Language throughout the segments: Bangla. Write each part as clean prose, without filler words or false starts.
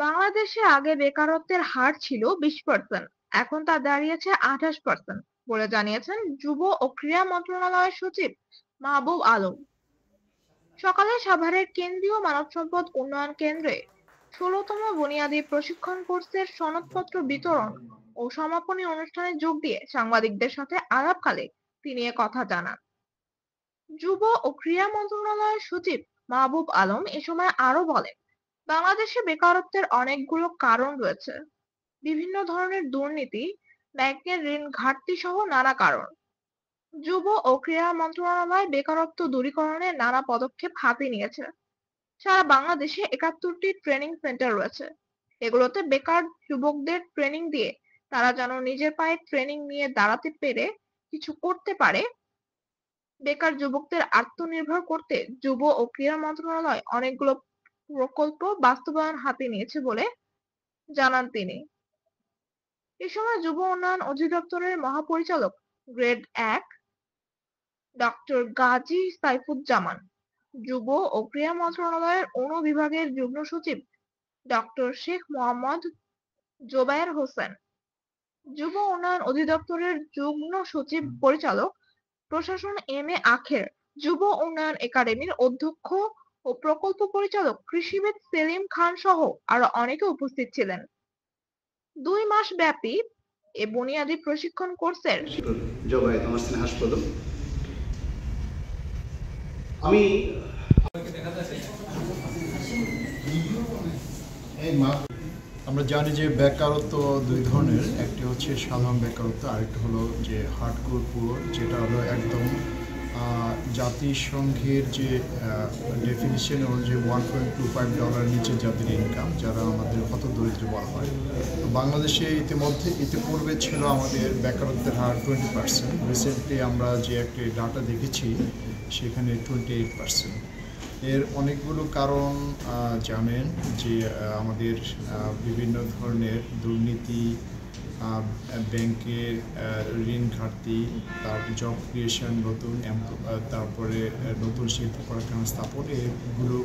বাংলাদেশে আগে বেকারত্বের হার ছিল 20%, এখন তা দাঁড়িয়েছে 28% বলে জানিয়েছেন যুব ও ক্রীড়া মন্ত্রণালয়ের সচিব মাহবুব আলম। সকালে সাভারের কেন্দ্রীয় মানব সম্পদ উন্নয়ন কেন্দ্রে 16তম বুনিয়াদী প্রশিক্ষণ কোর্সের সনদপত্র বিতরণ ও সমাপনী অনুষ্ঠানে যোগ দিয়ে সাংবাদিকদের সাথে আলাপকালে তিনি এ কথা জানান। যুব ও ক্রীড়া মন্ত্রণালয়ের সচিব মাহবুব আলম এ সময় আরো বলেন, বাংলাদেশে বেকারত্বের অনেকগুলো কারণ রয়েছে। বিভিন্ন ধরনের দুর্নীতি, ব্যাংকের ঋণ ঘাটতি সহ নানা কারণ। যুব ও ক্রীড়া মন্ত্রণালয় বেকারত্ব দূরীকরণে নানা পদক্ষেপ হাতে নিয়েছে। সারা বাংলাদেশে 71টি ট্রেনিং সেন্টার রয়েছে। এগুলোতে বেকার যুবকদের ট্রেনিং দিয়ে তারা যেন নিজের পায়ে ট্রেনিং নিয়ে দাঁড়াতে পেরে কিছু করতে পারে। বেকার যুবকদের আত্মনির্ভর করতে যুব ও ক্রীড়া মন্ত্রণালয় অনেকগুলো প্রকল্প বাস্তবায়ন হাতে নিয়েছে বলে জানান তিনি। এ সময় যুব উন্নয়ন অধিদপ্তরের মহাপরিচালক গ্রেড 1 ডক্টর গাজী সাইফুজ্জামান, যুব ও ক্রীড়া মন্ত্রণালয়ের অনুবিভাগের যুগ্ম সচিব ডক্টর শেখ মোহাম্মদ জোবায়ের হোসেন, যুব উন্নয়ন অধিদপ্তরের যুগ্ম সচিব পরিচালক প্রশাসন এম এ আখের, যুব উন্নয়ন একাডেমির অধ্যক্ষ ও প্রকল্প পরিচালক কৃষিবিদ সেলিম খান সহ আরো অনেকে উপস্থিত ছিলেন। 2 মাস ব্যাপী এ বুনিয়াদী প্রশিক্ষণ কোর্সের জবায়েত আমার স্নেহ হাসপাতাল। আমি আমরা জানি যে বেকারত্ব দুই ধরনের, একটি হচ্ছে সাধারণ বেকারত্ব, আরেকটি হলো যে হার্ডকোর পুয়ার, যেটা হলো একদম জাতিসংঘের যে ডেফিনিশন অনুযায়ী $1.25 নিচে যাদের ইনকাম, যারা আমাদের হতদরিদ্র বলা হয়। তো বাংলাদেশে ইতিপূর্বে ছিল আমাদের বেকারত্বের হার 20%। রিসেন্টলি আমরা যে একটি ডাটা দেখেছি সেখানে 28%। এর অনেকগুলো কারণ জানেন, যে আমাদের বিভিন্ন ধরনের দুর্নীতি, ব্যাংকের ঋণ ঘাটতি, তারপর জব ক্রিয়েশন, তারপরে নতুন শিল্প কারখানা স্থাপন, এগুলো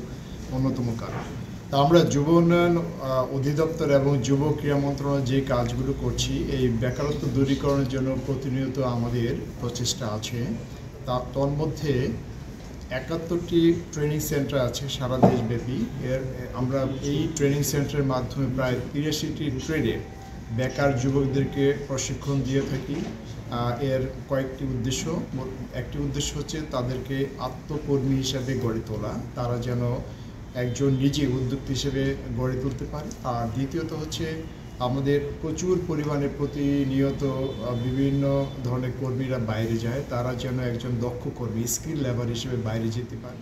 অন্যতম কারণ। তা আমরা যুব উন্নয়ন অধিদপ্তর এবং যুব ক্রীড়া মন্ত্রণালয় যে কাজগুলো করছি, এই বেকারত্ব দূরীকরণের জন্য প্রতিনিয়ত আমাদের প্রচেষ্টা আছে। তন্মধ্যে 71টি ট্রেনিং সেন্টার আছে সারা দেশব্যাপী। আমরা এই ট্রেনিং সেন্টারের মাধ্যমে প্রায় 83টি ট্রেডে বেকার যুবকদেরকে প্রশিক্ষণ দিয়ে থাকি। এর কয়েকটি উদ্দেশ্য। একটি উদ্দেশ্য হচ্ছে তাদেরকে আত্মকর্মী হিসাবে গড়ে তোলা, তারা যেন একজন নিজে উদ্যোক্তা হিসেবে গড়ে তুলতে পারে। আর দ্বিতীয়ত হচ্ছে আমাদের প্রচুর পরিমাণে প্রতিনিয়ত বিভিন্ন ধরনের কর্মীরা বাইরে যায়, তারা যেন একজন দক্ষ কর্মী, স্কিল লেবার হিসেবে বাইরে যেতে পারে।